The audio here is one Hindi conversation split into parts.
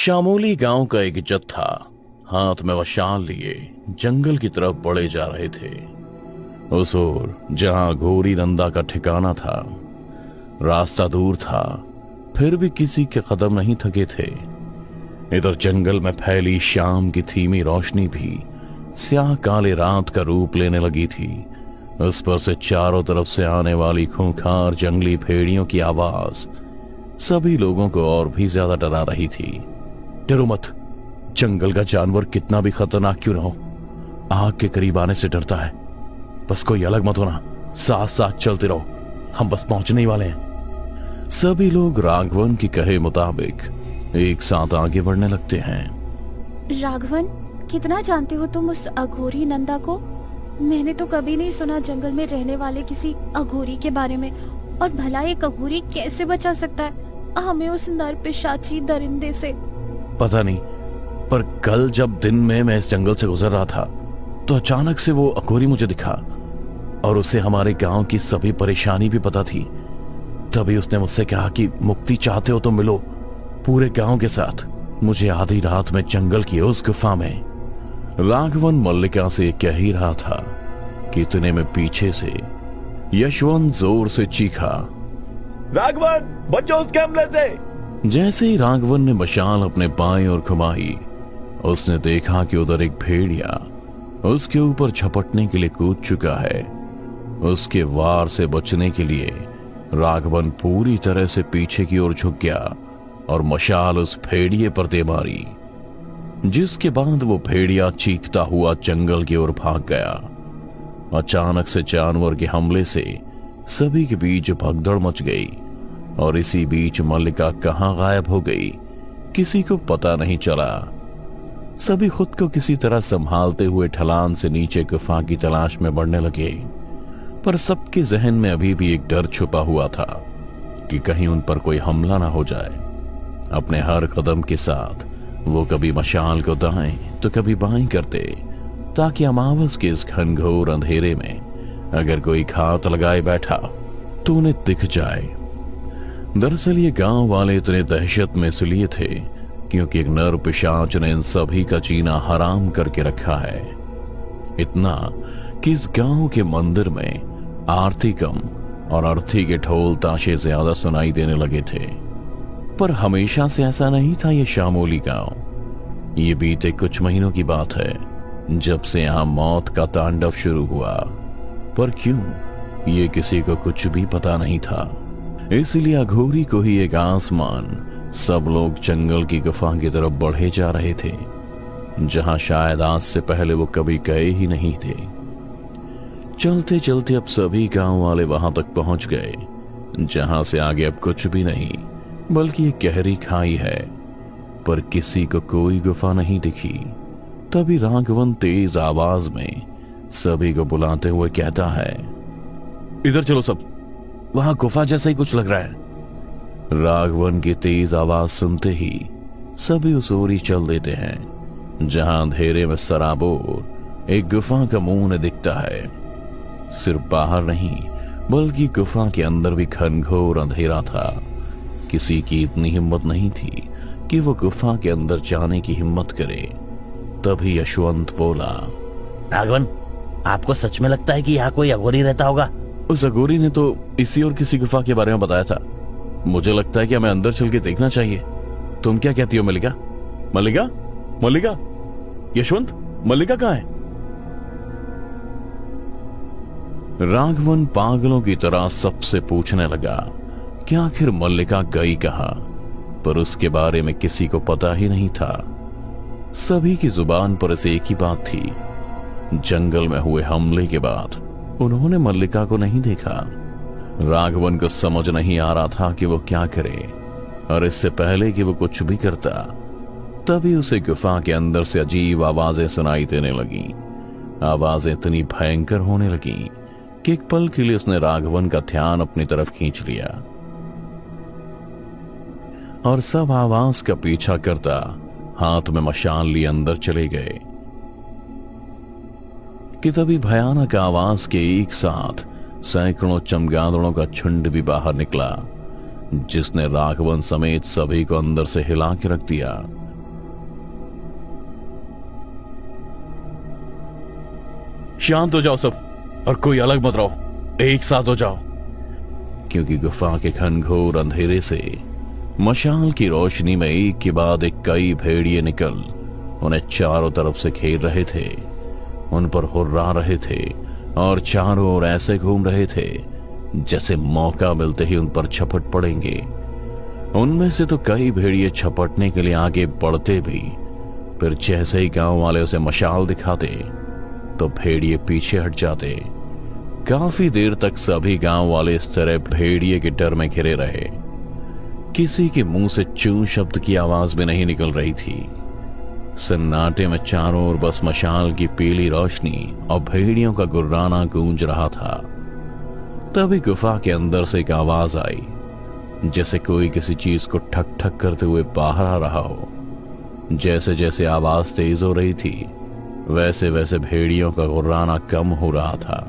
शामोली गांव का एक जत्था हाथ में मशाल लिए जंगल की तरफ बढ़े जा रहे थे। उस ओर जहां घोरी नंदा का ठिकाना था, रास्ता दूर था, फिर भी किसी के कदम नहीं थके थे। इधर जंगल में फैली शाम की धीमी रोशनी भी स्याह काले रात का रूप लेने लगी थी। उस पर से चारों तरफ से आने वाली खूंखार जंगली भेड़ियों की आवाज सभी लोगों को और भी ज्यादा डरा रही थी। डरो मत, जंगल का जानवर कितना भी खतरनाक क्यों ना हो, आग के करीब आने से डरता है। बस कोई अलग मत होना, साथ साथ चलते रहो, हम बस पहुंचने ही वाले हैं। सभी लोग राघवन की कहे मुताबिक एक साथ आगे बढ़ने लगते हैं। राघवन, कितना जानते हो तुम उस अघोरी नंदा को? मैंने तो कभी नहीं सुना जंगल में रहने वाले किसी अघोरी के बारे में। और भला एक अघोरी कैसे बचा सकता है हमें उस नर पिशाची दरिंदे से? पता नहीं, पर कल जब दिन में मैं इस जंगल से गुजर रहा था तो अचानक से वो अघोरी मुझे दिखा और उसे हमारे गांव की सभी परेशानी भी पता थी। तभी उसने मुझसे कहा कि मुक्ति चाहते हो तो मिलो पूरे गांव के साथ, मुझे आधी रात में जंगल की उस गुफा में। राघवन मल्लिका से कह ही रहा था कि इतने में पीछे से यशवंत जोर से चीखा, राघवन बचो उस कैमरे से। जैसे ही राघवन ने मशाल अपने बाएं ओर घुमाई, उसने देखा कि उधर एक भेड़िया उसके ऊपर झपटने के लिए कूद चुका है। उसके वार से बचने के लिए राघवन पूरी तरह से पीछे की ओर झुक गया और मशाल उस भेड़िए पर दे मारी, जिसके बाद वो भेड़िया चीखता हुआ जंगल की ओर भाग गया। अचानक से जानवर के हमले से सभी के बीच भगदड़ मच गई और इसी बीच मल्लिका कहां गायब हो गई किसी को पता नहीं चला। सभी खुद को किसी तरह संभालते हुए ढलान से नीचे गुफा की तलाश में बढ़ने लगे, पर सबके जहन में अभी भी एक डर छुपा हुआ था कि कहीं उन पर कोई हमला ना हो जाए। अपने हर कदम के साथ वो कभी मशाल को दाएं तो कभी बाएं करते, ताकि अमावस के इस घनघोर अंधेरे में अगर कोई घात लगाए बैठा तो उन्हें दिख जाए। दरअसल ये गांव वाले इतने दहशत में इसलिए थे क्योंकि एक नर पिशाच ने इन सभी का जीना हराम करके रखा है। इतना कि इस गांव के मंदिर में आरती कम और अर्थी के ढोल ताशे ज्यादा सुनाई देने लगे थे। पर हमेशा से ऐसा नहीं था ये शामोली गांव। ये बीते कुछ महीनों की बात है जब से यहां मौत का तांडव शुरू हुआ, पर क्यों ये किसी को कुछ भी पता नहीं था। इसलिए अघोरी को ही एक आसमान सब लोग जंगल की गुफा की तरफ बढ़े जा रहे थे, जहां शायद आज से पहले वो कभी गए ही नहीं थे। चलते चलते अब सभी गांव वाले वहां तक पहुंच गए, जहां से आगे अब कुछ भी नहीं बल्कि एक गहरी खाई है, पर किसी को कोई गुफा नहीं दिखी। तभी राघवन तेज आवाज में सभी को बुलाते हुए कहता है, इधर चलो सब, वहां गुफा जैसा ही कुछ लग रहा है। राघवन की तेज आवाज सुनते ही सभी उस ओर ही चल देते हैं जहां अंधेरे में सराबोर एक गुफा का मुंह उन्हें दिखता है। सिर्फ बाहर नहीं बल्कि गुफा के अंदर भी घनघोर अंधेरा था। किसी की इतनी हिम्मत नहीं थी कि वो गुफा के अंदर जाने की हिम्मत करे। तभी यशवंत बोला, राघवन, आपको सच में लगता है कि यहाँ कोई अघोरी रहता होगा? उस अघोरी ने तो इसी और किसी गुफा के बारे में बताया था। मुझे लगता है कि हमें अंदर चल के देखना चाहिए। तुम क्या कहती हो मल्लिका? मल्लिका, मल्लिका, यशवंत, मल्लिका कहाँ है? राघवन पागलों की तरह सबसे पूछने लगा कि आखिर मल्लिका गई कहां, पर उसके बारे में किसी को पता ही नहीं था। सभी की जुबान पर इसे एक ही बात थी, जंगल में हुए हमले के बाद उन्होंने मल्लिका को नहीं देखा। राघवन को समझ नहीं आ रहा था कि वो क्या करे, और इससे पहले कि वो कुछ भी करता तभी उसे गुफा के अंदर से अजीब आवाजें सुनाई देने लगी। आवाजें इतनी भयंकर होने लगी कि एक पल के लिए उसने राघवन का ध्यान अपनी तरफ खींच लिया और सब आवाज का पीछा करता हाथ में मशाल लिए अंदर चले गए कि तभी भयानक आवाज के एक साथ सैकड़ों चमगादड़ों का झुंड भी बाहर निकला, जिसने राघवन समेत सभी को अंदर से हिला के रख दिया। शांत हो जाओ सब और कोई अलग मत रहो, एक साथ हो जाओ। क्योंकि गुफा के घनघोर अंधेरे से मशाल की रोशनी में एक के बाद एक कई भेड़िए निकल उन्हें चारों तरफ से घेर रहे थे, उन पर हुर्रा रहे थे और चारों ओर ऐसे घूम रहे थे जैसे मौका मिलते ही उन पर झपट पड़ेंगे। उनमें से तो कई भेड़िए झपटने के लिए आगे बढ़ते भी, फिर जैसे ही गांव वाले उसे मशाल दिखाते तो भेड़िए पीछे हट जाते। काफी देर तक सभी गांव वाले इस तरह भेड़िए के डर में घिरे रहे। किसी के मुंह से चू शब्द की आवाज भी नहीं निकल रही थी। सन्नाटे में चारों ओर बस मशाल की पीली रोशनी और भेड़ियों का गुर्राना गूंज रहा था। तभी गुफा के अंदर से एक आवाज आई, जैसे कोई किसी चीज को ठक ठक करते हुए बाहर आ रहा हो। जैसे जैसे आवाज तेज हो रही थी, वैसे वैसे भेड़ियों का गुर्राना कम हो रहा था।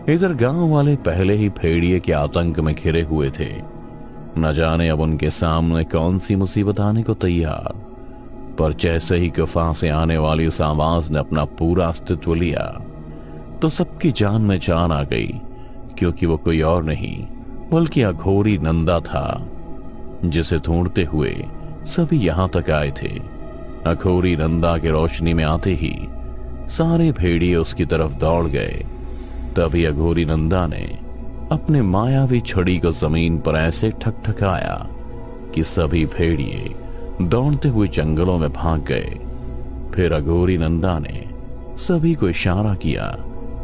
इधर गांव वाले पहले ही भेड़िए के आतंक में घिरे हुए थे। न जाने अब उनके सामने कौन सी मुसीबत आने को तैयार। पर जैसे ही गुफा से आने वाली उस आवाज ने अपना पूरा अस्तित्व लिया तो सबकी जान में जान आ गई, क्योंकि वो कोई और नहीं बल्कि अघोरी नंदा था, जिसे ढूंढते हुए सभी यहां तक आए थे। अघोरी नंदा के रोशनी में आते ही सारे भेड़िए उसकी तरफ दौड़ गए। तभी अघोरी नंदा ने अपने मायावी छड़ी को जमीन पर ऐसे ठकठकाया कि सभी भेड़िए दौड़ते हुए जंगलों में भाग गए। फिर अघोरी नंदा ने सभी को इशारा किया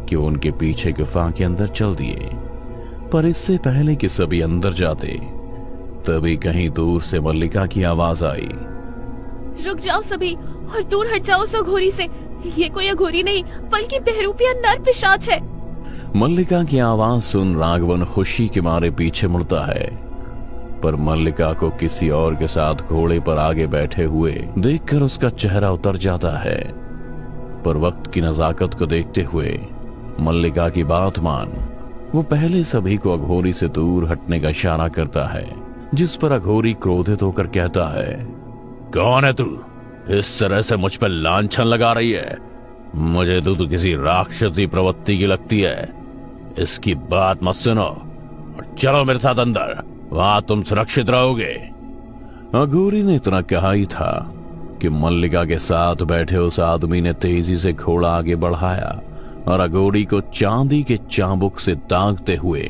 कि वो उनके पीछे गुफा के अंदर चल दिए। पर इससे पहले कि सभी अंदर जाते, तभी कहीं दूर से मल्लिका की आवाज आई, रुक जाओ सभी और दूर हट जाओ उस अघोरी से। ये कोई अघोरी नहीं बल्कि बहरूपिया नर पिशाच है। मल्लिका की आवाज सुन राघवन खुशी के मारे पीछे मुड़ता है, पर मल्लिका को किसी और के साथ घोड़े पर आगे बैठे हुए देखकर उसका चेहरा उतर जाता है। पर वक्त की नजाकत को देखते हुए मल्लिका की बात मान वो पहले सभी को अघोरी से दूर हटने का इशारा करता है, जिस पर अघोरी क्रोधित होकर कहता है, कौन है तू? इस तरह से मुझ पर लांछन लगा रही है? मुझे तो किसी राक्षसी प्रवृत्ति की लगती है। इसकी बात मत सुनो और चलो मेरे साथ अंदर, वहां तुम सुरक्षित रहोगे। अघोरी ने इतना कहा ही था कि मल्लिका के साथ बैठे उस आदमी ने तेजी से घोड़ा आगे बढ़ाया और अघोरी को चांदी के चाबुक से दागते हुए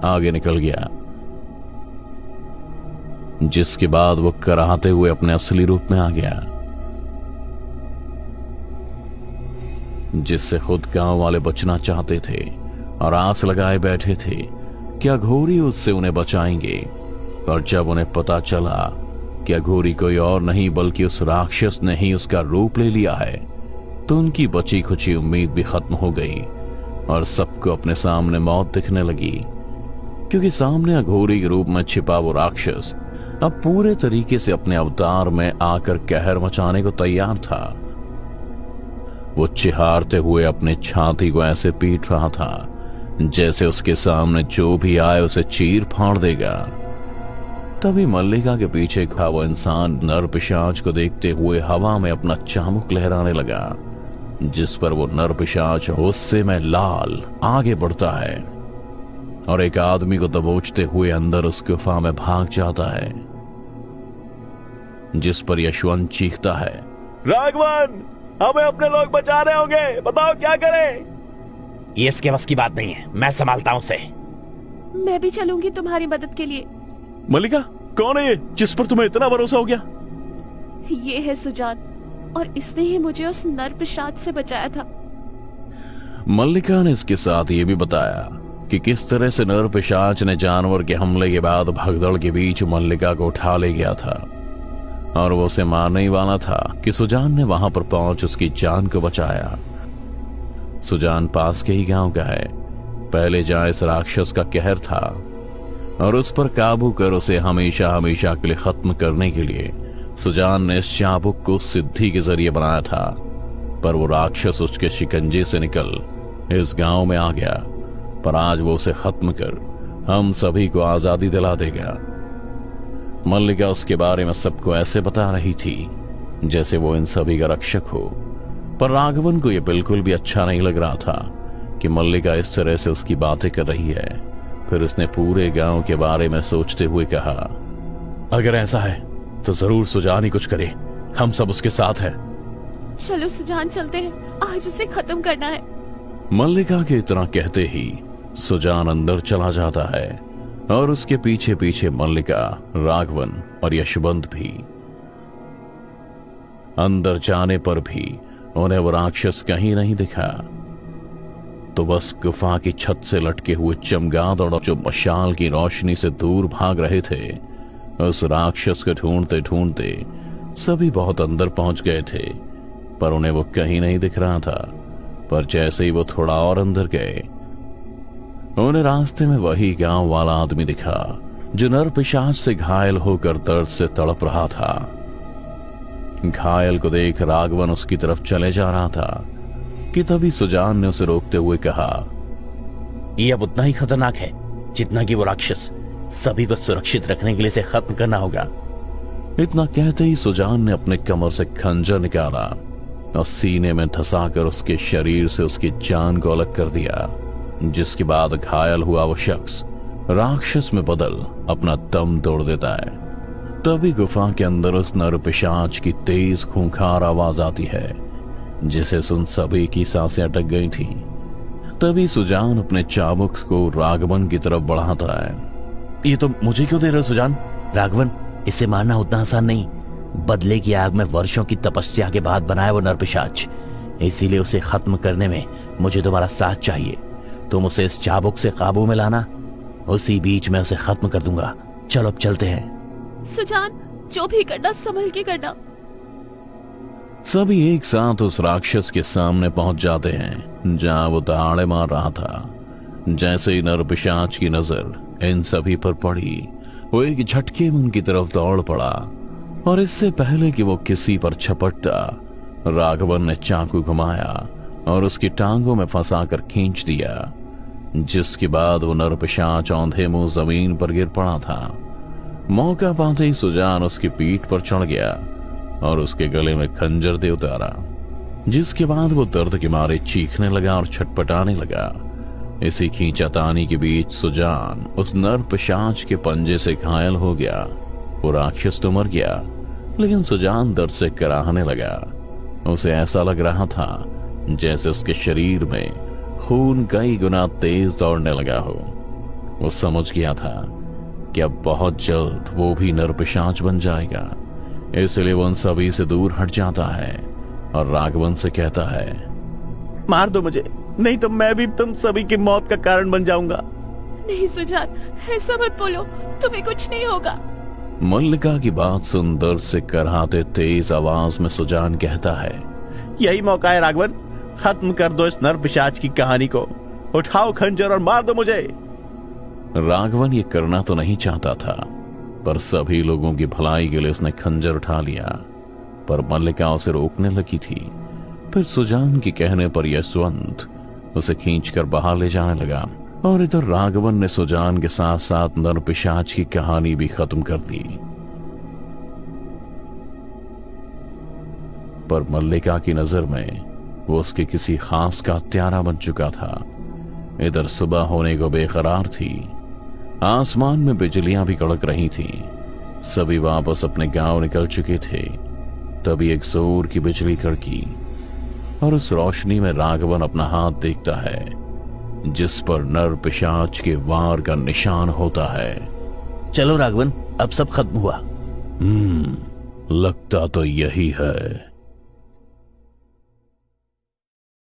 आगे निकल गया, जिसके बाद वो कराहते हुए अपने असली रूप में आ गया, जिससे खुद गांव वाले बचना चाहते थे और आस लगाए बैठे थे कि अघोरी उससे उन्हें बचाएंगे। पर जब उन्हें पता चला कि अघोरी कोई और नहीं बल्कि उस राक्षस ने ही उसका रूप ले लिया है, तो उनकी बची खुची उम्मीद भी खत्म हो गई और सबको अपने सामने मौत दिखने लगी, क्योंकि सामने अघोरी के रूप में छिपा वो राक्षस अब पूरे तरीके से अपने अवतार में आकर कहर मचाने को तैयार था। वो चिहारते हुए अपने छाती को ऐसे पीट रहा था जैसे उसके सामने जो भी आए उसे चीर फाड़ देगा। तभी मल्लिका के पीछे खड़ा वो इंसान नर पिशाच को देखते हुए हवा में अपना चाबुक लहराने लगा, जिस पर वो नर पिशाच गुस्से में लाल आगे बढ़ता है और एक आदमी को दबोचते हुए अंदर उस गुफा में भाग जाता है, जिस पर यशवंत चीखता है, राघवन, हमें अपने लोग बचा रहे होंगे, बताओ क्या करें? ये इसके बस की बात नहीं है, मैं संभालता हूं उसे। मैं भी चलूंगी तुम्हारी मदद के लिए। मल्लिका, कौन है ये जिस पर तुम्हें इतना भरोसा हो गया? ये है सुजान, और इसने ही मुझे उस नर पिशाच से बचाया था। मल्लिका ने इसके साथ ये भी बताया कि किस तरह से नर पिशाच ने जानवर के हमले के बाद भगदड़ के बीच मल्लिका को उठा ले गया था और वो उसे मारने ही वाला था कि सुजान ने वहां पर पहुंच उसकी जान को बचाया। सुजान पास के ही गांव का है, पहले जहां इस राक्षस का कहर था, और उस पर काबू कर उसे हमेशा हमेशा के लिए खत्म करने के लिए सुजान ने इस चाबुक को सिद्धि के जरिए बनाया था। पर वो राक्षस उसके शिकंजे से निकल इस गांव में आ गया, पर आज वो उसे खत्म कर हम सभी को आजादी दिला देगा। मल्लिका उसके बारे में सबको ऐसे बता रही थी जैसे वो इन सभी का रक्षक हो, पर राघवन को यह बिल्कुल भी अच्छा नहीं लग रहा था कि मल्लिका इस तरह से उसकी बातें कर रही है। फिर उसने पूरे गांव के बारे में सोचते हुए कहा, अगर ऐसा है तो जरूर सुजान ही कुछ करे, हम सब उसके साथ हैं। चलो सुजान चलते हैं, आज उसे खत्म करना है। मल्लिका के इतना कहते ही सुजान अंदर चला जाता है और उसके पीछे पीछे मल्लिका, राघवन और यशवंत भी। अंदर जाने पर भी उन्हें वो राक्षस कहीं नहीं दिखा। तो बस गुफा की छत से लटके हुए चमगादड़ जो मशाल की रोशनी से दूर भाग रहे थे, उस राक्षस को ढूंढते ढूंढते सभी बहुत अंदर पहुंच गए थे, पर उन्हें वो कहीं नहीं दिख रहा था। पर जैसे ही वो थोड़ा और अंदर गए, उन्हें रास्ते में वही गांव वाला आदमी दिखा जो नर पिशाच से घायल होकर दर्द से तड़प रहा था। घायल को देख राघवन उसकी तरफ चले जा रहा था कि तभी सुजान ने उसे रोकते हुए कहा, ये अब उतना ही खतरनाक है जितना कि वो राक्षस। सभी को सुरक्षित रखने के लिए इसे खत्म करना होगा। इतना कहते ही सुजान ने अपने कमर से खंजर निकाला और सीने में धंसाकर उसके शरीर से उसकी जान को अलग कर दिया, जिसके बाद घायल हुआ वो शख्स राक्षस में बदल अपना दम तोड़ देता है। तभी गुफा के अंदर उस नर पिशाच की तेज खूंखार आवाज आती है, जिसे सुन सभी की सांसें अटक गई थी। तभी सुजान अपने चाबुक को राघवन की तरफ बढ़ाता है। ये तो मुझे क्यों दे रहे हो सुजान? राघवन, इसे मारना उतना आसान नहीं। बदले की आग में वर्षों की तपस्या के बाद बनाया वो नरपिशाच, इसीलिए उसे खत्म करने में मुझे तुम्हारा साथ चाहिए। तुम उसे इस चाबुक से काबू में लाना, उसी बीच में उसे खत्म कर दूंगा। चलो अब चलते हैं। सुजान, जो भी करना संभल के करना। सभी एक साथ उस राक्षस के सामने पहुंच जाते हैं जहां वो दहाड़े मार रहा था। जैसे ही नरपिशाच की नजर इन सभी पर पड़ी, वो एक झटके में उनकी तरफ दौड़ पड़ा और इससे पहले कि वो किसी पर झपटता, राघवन ने चाकू घुमाया और उसकी टांगों में फंसाकर खींच दिया, जिसके बाद वो नरपिशाच औंधे मुंह जमीन पर गिर पड़ा था। मौका पाते ही सुजान उसकी पीठ पर चढ़ गया और उसके गले में खंजर दे उतारा, जिसके बाद वो दर्द के मारे चीखने लगा और छटपटाने लगा। इसी खींचातानी के बीच सुजान उस नर पिशाच के पंजे से घायल हो गया। वो राक्षस तो मर गया, लेकिन सुजान दर्द से कराहने लगा। उसे ऐसा लग रहा था जैसे उसके शरीर में खून कई गुना तेज दौड़ने लगा हो। वो समझ गया था कि अब बहुत जल्द वो भी नर पिशाच बन जाएगा, इसलिए वो उन सभी से दूर हट जाता है और राघवन से कहता है, मार दो मुझे, नहीं तो मैं भी तुम सभी की मौत का कारण बन जाऊंगा। नहीं सुजान, ऐसा मत बोलो, तुम्हें कुछ नहीं होगा। मल्लिका की बात सुन दर्द से कराहते तेज आवाज में सुजान कहता है, यही मौका है राघवन, खत्म कर दो इस नर पिशाच की कहानी को। उठाओ खंजर और मार दो मुझे। राघवन ये करना तो नहीं चाहता था, पर सभी लोगों की भलाई के लिए उसने खंजर उठा लिया। पर मल्लिका उसे रोकने लगी थी। फिर सुजान के कहने पर यशवंत उसे खींचकर बाहर ले जाने लगा और इधर राघवन ने सुजान के साथ साथ नर पिशाच की कहानी भी खत्म कर दी। पर मल्लिका की नजर में वो उसके किसी खास का हत्यारा बन चुका था। इधर सुबह होने को बेकरार थी, आसमान में बिजलियां भी कड़क रही थीं। सभी वापस अपने गांव निकल चुके थे। तभी एक जोर की बिजली कड़की और उस रोशनी में राघवन अपना हाथ देखता है, जिस पर नर पिशाच के वार का निशान होता है। चलो राघवन, अब सब खत्म हुआ। लगता तो यही है।